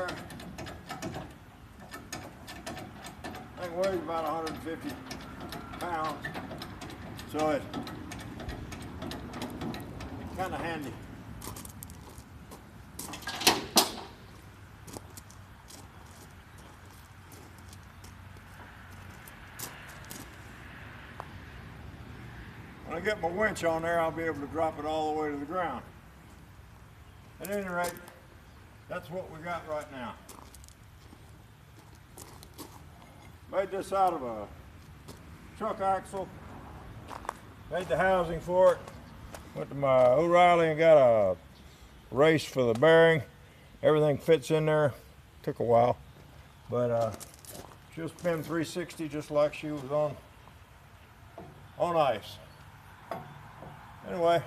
there. I think weighs about 150 pounds. So it's kind of handy. When I get my winch on there, I'll be able to drop it all the way to the ground. At any rate, that's what we got right now. Made this out of a truck axle. Made the housing for it. Went to my O'Reilly and got a race for the bearing. Everything fits in there. Took a while, but just been 360 just like she was on ice. Anyway,